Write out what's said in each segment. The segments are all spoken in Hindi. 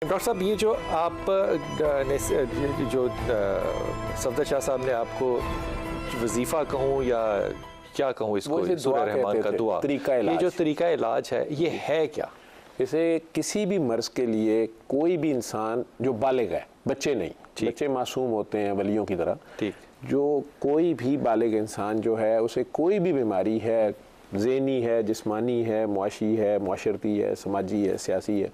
डॉक्टर साहब, ये जो आप जो सफदर शाह साहब ने आपको वजीफ़ा कहूँ या क्या कहूँ इसको, सूरह रहमान का दुआ, ये जो तरीका इलाज है ये है क्या? जैसे किसी भी मर्ज़ के लिए कोई भी इंसान जो बालिग है, बच्चे नहीं, बच्चे मासूम होते हैं वलियों की तरह, ठीक, जो कोई भी बालिग इंसान जो है उसे कोई भी बीमारी है, ज़हनी है, जिस्मानी है, मुआशी है, मुआशरती है, समाजी है, सियासी है,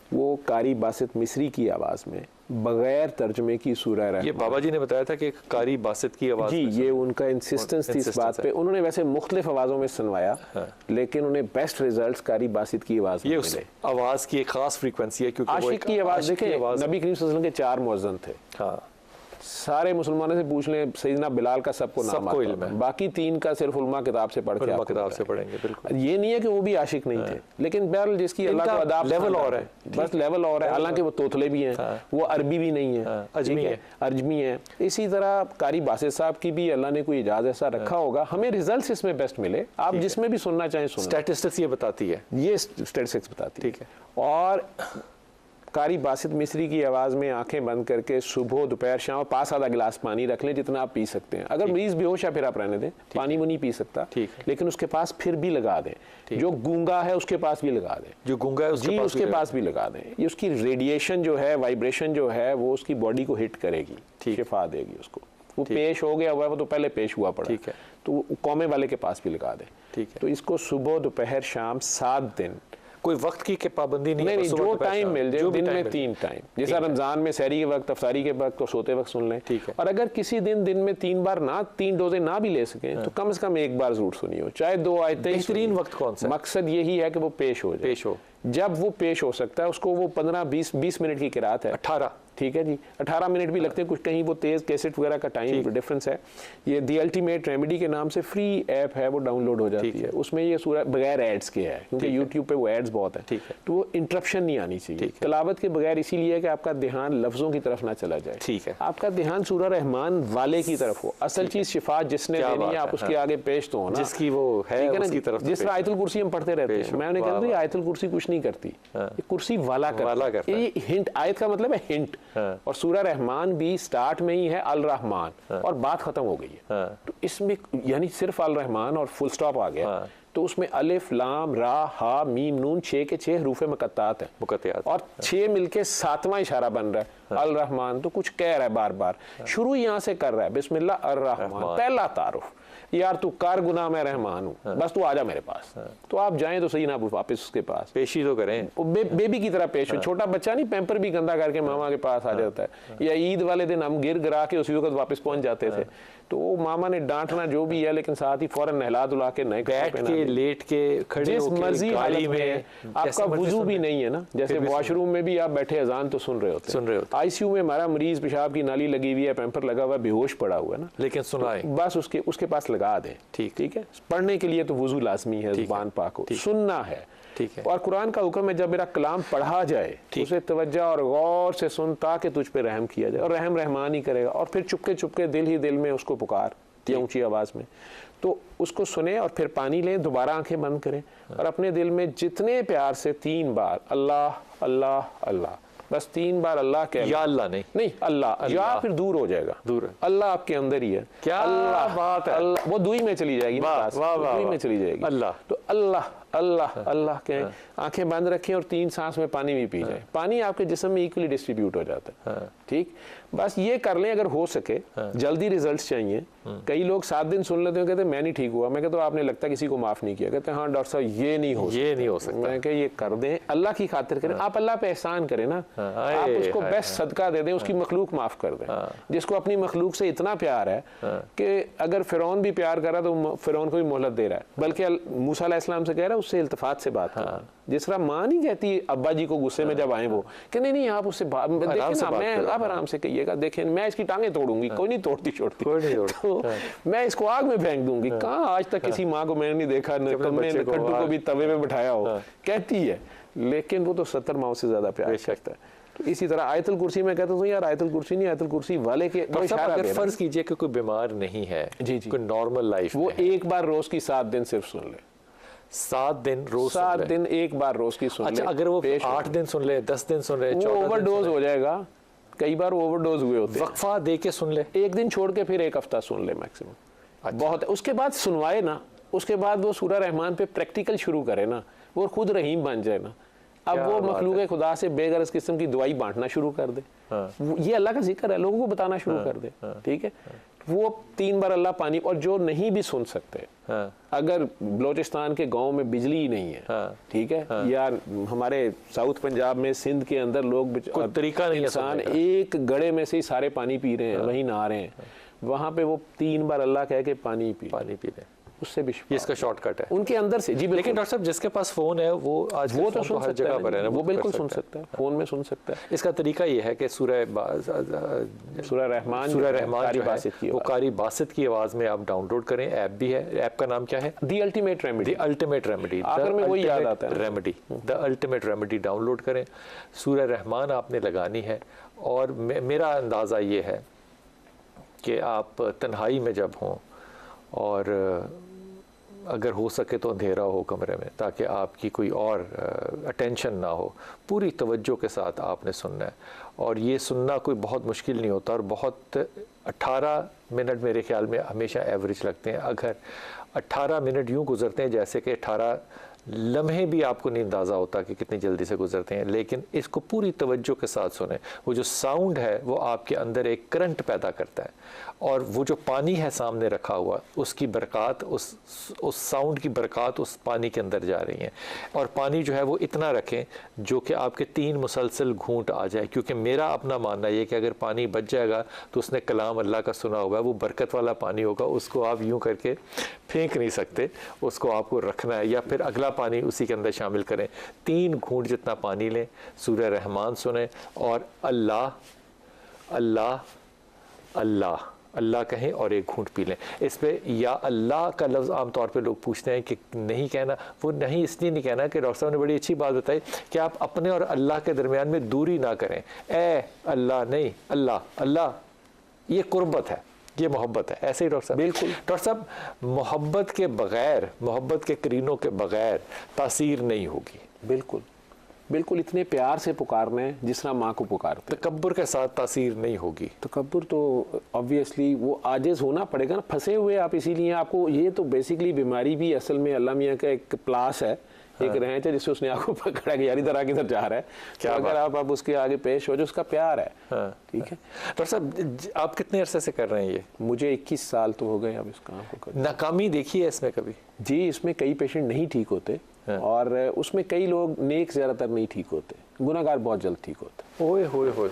वो कारी बासित मिस्री की आवाज़ में बगैर तर्जमे की सूरह रहमान। ये बाबा जी ने बताया था कि कारी बासित की आवाज़ जी, ये उनका इंसिस्टेंस थी इस बात पे। उन्होंने वैसे मुख्तलिफ आवाज़ों में सुनवाया, लेकिन उन्हें बेस्ट रिजल्ट्स कारी बासित की आवाज़ में मिले। आवाज़ की एक खास फ्रीक्वेंसी है, क्योंकि आशिक की आवाज़ देखें, नबी करीम सल्लल्लाहु अलैहि वसल्लम के 4 मुअज्जिन थे। हाँ, सारे मुसलमानों से पूछ लें, सैयदना बिलाल का सबको नाम आता है, बाकी 3 का सिर्फ उलमा किताब से पढ़ के किताब से पढ़ेंगे। बिल्कुल, ये नहीं है कि वो भी आशिक नहीं थे, लेकिन बहरहाल जिसकी अल्लाह को अदाब लेवल और है, बस लेवल और है। हालांकि वो तोतले भी हैं, वो अरबी भी नहीं है, अजमी है। इसी तरह कारी बासित साहब की भी अल्लाह ने कोई इजाज़ ऐसा रखा होगा, हमें रिजल्ट इसमें बेस्ट मिले। आप जिसमें भी सुनना चाहें सुन। स्टैटिस्टिक्स ये बताती है, ये स्टैटिस्टिक्स बताती है। ठीक है, और कारी बासित मिस्री की आवाज़ में आंखें बंद करके सुबह दोपहर शाम 5 आधा गिलास पानी रख लें, जितना आप पी सकते हैं। अगर मरीज बेहोश है फिर आप रहने दें, पानी वो नहीं पी सकता, लेकिन उसके पास फिर भी लगा दें। जो गूंगा है उसके पास भी लगा दें, जो गूंगा है उसके पास भी लगा दें। ये उसकी रेडिएशन जो है, वाइब्रेशन जो है, वो उसकी बॉडी को हिट करेगी, शिफा देगी उसको। वो पेश हो गया हुआ है, वो तो पहले पेश हुआ पड़ा, ठीक है, तो कौमे वाले के पास भी लगा दें। ठीक है, तो इसको सुबह दोपहर शाम 7 दिन, कोई वक्त की पाबंदी नहीं, जो टाइम मिल जाए, दिन में 3 टाइम, जैसा रमजान में सहरी के वक्त, अफ्तारी के वक्त, तो सोते वक्त सुन लें। ठीक है, और अगर किसी दिन में 3 बार ना, 3 डोजे ना भी ले सकें, तो कम से कम 1 बार जरूर सुनिए, चाहे 2 आयतें। बेहतरीन वक्त कौन सा? मकसद यही है कि वो पेश हो जाए। जब वो पेश हो सकता है, उसको वो 15-20 मिनट की किरात है, 18, ठीक है जी, 18 मिनट भी लगते हैं कुछ, कहीं वो तेज कैसेट वगैरह का टाइम डिफरेंस है। ये दी अल्टीमेट रेमेडी के नाम से फ्री ऐप है, वो डाउनलोड हो जाती है। उसमें ये सूरह बगैर एड्स के है, क्योंकि यूट्यूब पे वो एड्स बहुत है, तो वो इंटरप्शन नहीं आनी चाहिए तिलावत के बगैर, इसीलिए कि आपका ध्यान लफ्जों की तरफ ना चला जाए। ठीक है, आपका ध्यान सूरह रहमान वाले की तरफ हो। असल चीज शिफा जिसने देनी है, आप उसके आगे पेश तो हो ना, जिसकी वो है उसकी तरफ। जिस तरह आयतुल कुर्सी हम पढ़ते रहते हैं, मैंने कहा आयतुल कुर्सी कुछ नहीं करती, कुर्सी वाला करता है। ये हिंट, आयत का मतलब है हिंट, और सूरह रहमान भी स्टार्ट में ही है अल रहमान, और बात खत्म हो गई है। तो इसमें यानी सिर्फ अल रहमान और फुल स्टॉप आ गया, तो उसमें अलिफ लाम रा हा मीम नून 6 के 6 हरूफ मुकत्तात हैं, और 6 मिलके 7वां इशारा बन रहा है, अल रहमान। तो कुछ कह रहा है बार बार, शुरू यहाँ से कर रहा है, बिस्मिल्लाह अर रहमान, पहला तारुफ, यार तू कर गुनाह मैं रहमान हूँ, बस तू आजा मेरे पास। तो आप जाएं तो सही ना, वापस उसके पास पेशी तो करें, बेबी की तरह पेश हो। छोटा बच्चा नहीं पैम्पर भी गंदा करके मामा के पास आ जाता है, या ईद वाले दिन हम गिर गिरा के उसी वक्त वापस पहुंच जाते थे, तो वो मामा ने डांटना जो भी है, लेकिन साथ ही फौरन नहला धुला के नए बैठ के, लेट के, खड़े जिस मर्जी हालत में, आपका वुजू भी नहीं है ना, जैसे वॉशरूम में भी आप बैठे अजान तो सुन रहे होते। आईसीयू में हमारा मरीज पेशाब की नाली लगी हुई है, पैम्पर लगा हुआ है, बेहोश पड़ा हुआ है ना, लेकिन सुनाए, बस उसके पास लगा दें। ठीक है, पढ़ने के लिए तो वुजू लाजमी है, जुबान पाक हो, सुनना है। ठीक है, और कुरान का हुक्म है जब मेरा कलाम पढ़ा जाए, उसे तवज्जो और गौर से सुन, ताकि तुझ पे रहम किया जाए, और रहम रहमान ही करेगा। और फिर चुपके चुपके दिल ही दिल में उसको पुकार, ऊंची आवाज में, तो उसको सुने, और फिर पानी लें, दोबारा आंखें बंद करें, और अपने दिल में जितने प्यार से 3 बार अल्लाह अल्लाह अल्लाह, बस 3 बार अल्लाह कह, या अल्लाह नहीं अल्लाह, या फिर दूर हो जाएगा, दूर, अल्लाह आपके अंदर ही है। क्या अल्लाह बात है, अल्लाह वो दुई में चली जाएगी, दुई में चली जाएगी अल्लाह। तो अल्लाह अल्लाह अल्लाह कहें, आंखें बंद रखें, और 3 सांस में पानी भी पी जाए। पानी आपके जिस्म में इक्वली डिस्ट्रीब्यूट हो जाता है। ठीक, बस ये कर लें अगर हो सके। जल्दी रिजल्ट्स चाहिए। कई लोग 7 दिन सुन लेते हैं, कहते मैं नहीं ठीक हुआ। मैं कहता हूँ आपने लगता किसी को माफ नहीं किया। कहते हैं हाँ डॉक्टर साहब ये नहीं हो सकता। मैं कह ये कर दें, अल्लाह की खातिर करें। आप अल्लाह पे एहसान करें ना, आप उसको बेस्ट सदका दे दें, उसकी मखलूक माफ कर दें। जिसको अपनी मखलूक से इतना प्यार है कि अगर फिरौन भी प्यार कर रहा तो फिरौन को भी मोहलत दे रहा है, बल्कि मूसा अलैहिस्सलाम से कह रहा है उससे इल्तिफात से बात कर। जिस तरह माँ नहीं कहती अब्बा जी को गुस्से में जब आए वो कि नहीं आप उससे आप आराम से कहिएगा, देखें मैं इसकी टांगे तोड़ूंगी, कोई नहीं तोड़ती छोड़ती, तो मैं इसको आग में फेंक दूंगी। कहाँ आज तक किसी माँ को मैंने नहीं देखा कट्टू को भी तवे में बैठाया हो, कहती है, लेकिन वो तो 70 माओ से ज्यादा प्यार करता है। तो इसी तरह आयतुल कुर्सी में कहता हूँ यार आयतुल कुर्सी नहीं, आयतुल कुर्सी वाले के अगर फर्ज कीजिए कि कोई बीमार नहीं है, कोई नॉर्मल लाइफ, वो 1 बार रोज की 7 दिन सिर्फ सुन ले, 7 दिन रोज 7 दिन एक बार रोज की सुन अच्छा, अगर वो 8 दिन सुन ले, 10 दिन सुन ले, ओवरडोज हो जाएगा। कई बार ओवरडोज हुए होते हैं। वक्फा दे के सुन ले, एक दिन छोड़ के फिर एक हफ्ता सुन ले मैक्सिमम। अच्छा। बहुत है। उसके बाद सुनवाए ना, उसके बाद वो सूरह रहमान पे प्रैक्टिकल शुरू करे ना, वो खुद रहीम बन जाए ना। अब वो मखलूक खुदा से बेगरज किस्म की दुआई बांटना शुरू कर दे। ये अल्लाह का जिक्र है, लोगों को बताना शुरू कर दे। ठीक है, वो 3 बार अल्लाह पानी। और जो नहीं भी सुन सकते, अगर बलोचिस्तान के गांव में बिजली ही नहीं है, ठीक है, या हमारे साउथ पंजाब में सिंध के अंदर लोग कोई तरीका नहीं, इंसान एक गड़े में से ही सारे पानी पी रहे हैं, वहीं नहा रहे हैं, वहां पे वो 3 बार अल्लाह कह के पानी पी रहे हैं, उससे भी ये इसका शॉर्टकट है उनके अंदर से। जी, लेकिन डॉक्टर साहब जिसके पास फोन है वो आज वो तो सुन सकता है, पर है ना, वो बिल्कुल सुन सकता है, फोन में सुन सकता है। इसका तरीका ये है कि सूरह रहमान जो है वो कारी बासित की आवाज में आप डाउनलोड करें। ऐप भी है, ऐप का नाम क्या है? The ultimate remedy. The ultimate remedy, आखिर में वही याद आता है, remedy, the ultimate remedy download करें। सूरह रहमान आपने लगानी है। और मेरा अंदाज़ा ये है कि आप तन्हाई में जब हों और अगर हो सके तो अंधेरा हो कमरे में, ताकि आपकी कोई और अटेंशन ना हो, पूरी तवज्जो के साथ आपने सुनना है। और ये सुनना कोई बहुत मुश्किल नहीं होता, और बहुत 18 मिनट मेरे ख्याल में हमेशा एवरेज लगते हैं। अगर 18 मिनट यूँ गुजरते हैं जैसे कि 18 लम्हे भी आपको नहीं अंदाज़ा होता कि कितनी जल्दी से गुजरते हैं, लेकिन इसको पूरी तवज्जो के साथ सुने। वो जो साउंड है वो आपके अंदर एक करंट पैदा करता है, और वो जो पानी है सामने रखा हुआ, उसकी बरक़ात, उस साउंड की बरक़ात उस पानी के अंदर जा रही हैं। और पानी जो है वो इतना रखें जो कि आपके 3 मुसलसल घूंट आ जाए, क्योंकि मेरा अपना मानना ये कि अगर पानी बच जाएगा तो उसने कलाम अल्लाह का सुना होगा, वो बरकत वाला पानी होगा, उसको आप यूँ करके फेंक नहीं सकते, उसको आपको रखना है, या फिर अगला पानी उसी के अंदर शामिल करें। 3 घूंट जितना पानी लें, सूरह रहमान सुने, और अल्लाह अल्लाह अल्लाह अल्लाह कहें और एक घूंट पी लें। इस पे या अल्लाह का लफ्ज़ आमतौर पे लोग पूछते हैं कि नहीं कहना, वो नहीं इसलिए नहीं कहना कि डॉक्टर साहब ने बड़ी अच्छी बात बताई कि आप अपने और अल्लाह के दरमियान में दूरी ना करें। ए अल्लाह नहीं, अल्लाह अल्लाह, ये कुर्बत है, ये मोहब्बत है। ऐसे ही डॉक्टर साहब, बिल्कुल डॉक्टर साहब, मोहब्बत के बगैर, मोहब्बत के करीनों के बगैर तासीर नहीं होगी। बिल्कुल बिल्कुल, इतने प्यार से पुकारना है जिस तरह माँ को पुकारते। तकब्बुर के साथ तासीर नहीं होगी। तकब्बुर तो ऑब्वियसली वो आजिज़ होना पड़ेगा ना, फंसे हुए आप, इसीलिए आपको ये तो बेसिकली बीमारी भी असल में अल्लाह मियाँ का एक प्लास है, एक रेंच है जिससे उसने आपको पकड़ा कि यार इधर आगे इधर जा रहा है। क्या तो अगर आप उसके आगे पेश हो, जो उसका प्यार है। ठीक है डॉक्टर साहब, आप कितने अरसे से कर रहे हैं ये? मुझे 21 साल तो हो गए अब इस काम को कर। नाकामी देखी है इसमें कभी? जी, इसमें कई पेशेंट नहीं ठीक होते, और उसमें कई लोग नेक ज़्यादातर नहीं ठीक होते, गुनाहगार बहुत जल्द ठीक होते। ओए होए होए,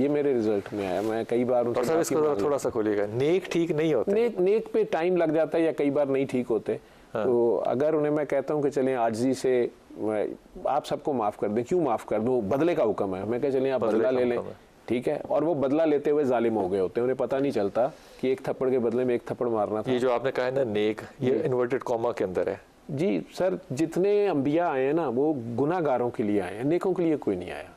ये मेरे रिजल्ट में आया। मैं कई बार उनसे इसको थोड़ा सा खोलिएगा। नेक ठीक नहीं होते, नेक पे टाइम लग जाता है, या कई बार नहीं ठीक होते। तो अगर उन्हें मैं कहता हूँ कि चलें आजिज़ी से आप सबको माफ़ कर दें, क्यों माफ़ कर दूँ, बदले का हुक्म है, मैं कह चलें आप बदला ले लें, ठीक है। और वो बदला लेते हुए जालिम हो गए होते हैं, उन्हें पता नहीं चलता कि एक थप्पड़ के बदले में एक थप्पड़ मारना था। ये जो आपने कहा है ना नेक, ये इन्वर्टेड कॉमा के अंदर है। जी सर, जितने अंबिया आए हैं ना वो गुनाहगारों के लिए आए हैं, नेकों के लिए कोई नहीं आया।